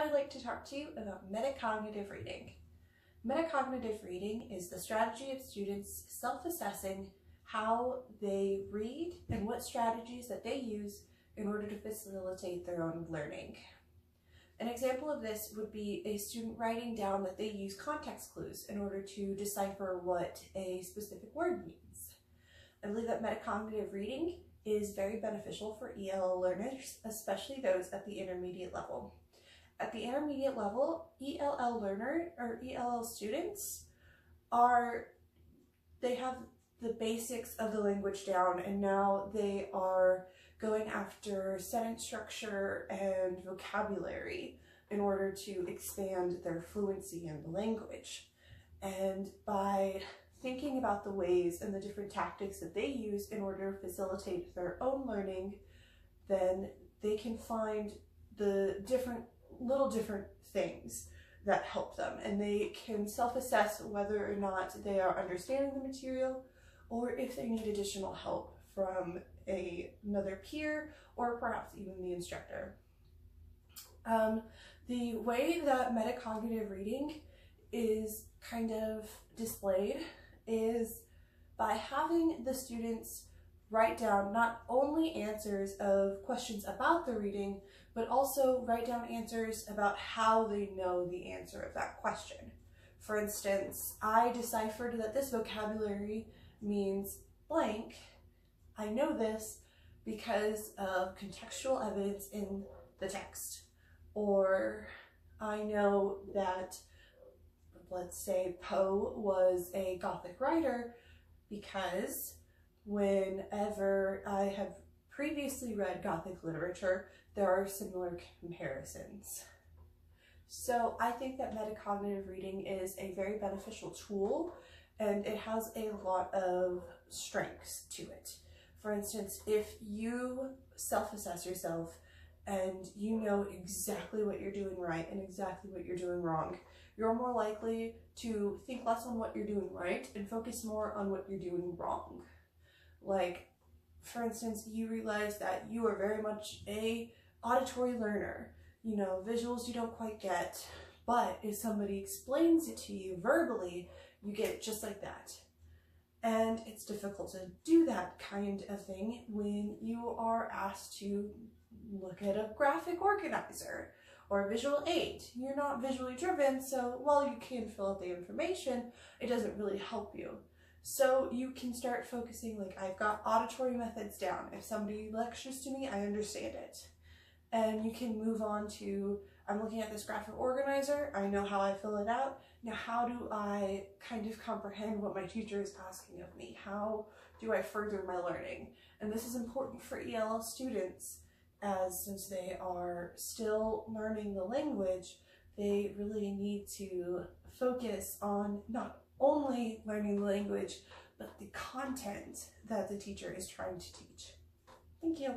I'd like to talk to you about metacognitive reading. Metacognitive reading is the strategy of students self-assessing how they read and what strategies that they use in order to facilitate their own learning. An example of this would be a student writing down that they use context clues in order to decipher what a specific word means. I believe that metacognitive reading is very beneficial for ELL learners, especially those at the intermediate level. At the intermediate level, ELL students they have the basics of the language down, and now they are going after sentence structure and vocabulary in order to expand their fluency in the language. And by thinking about the ways and the different tactics that they use in order to facilitate their own learning, then they can find the little different things that help them, and they can self-assess whether or not they are understanding the material or if they need additional help from another peer or perhaps even the instructor. The way that metacognitive reading is kind of displayed is by having the students write down not only answers of questions about the reading, but also write down answers about how they know the answer of that question. For instance, I deciphered that this vocabulary means blank. I know this because of contextual evidence in the text. Or I know that, let's say, Poe was a Gothic writer because whenever I have previously read Gothic literature, there are similar comparisons. So I think that metacognitive reading is a very beneficial tool, and it has a lot of strengths to it. For instance, if you self-assess yourself and you know exactly what you're doing right and exactly what you're doing wrong, you're more likely to think less on what you're doing right and focus more on what you're doing wrong. Like, for instance, you realize that you are very much a auditory learner. You know, visuals you don't quite get, but if somebody explains it to you verbally, you get it just like that. And it's difficult to do that kind of thing when you are asked to look at a graphic organizer or a visual aid. You're not visually driven, so while you can fill out the information, it doesn't really help you. So you can start focusing, like, I've got auditory methods down. If somebody lectures to me, I understand it. And you can move on to, I'm looking at this graphic organizer, I know how I fill it out. Now, how do I kind of comprehend what my teacher is asking of me? How do I further my learning? And this is important for ELL students, as since they are still learning the language, they really need to focus on not only learning the language, but the content that the teacher is trying to teach. Thank you.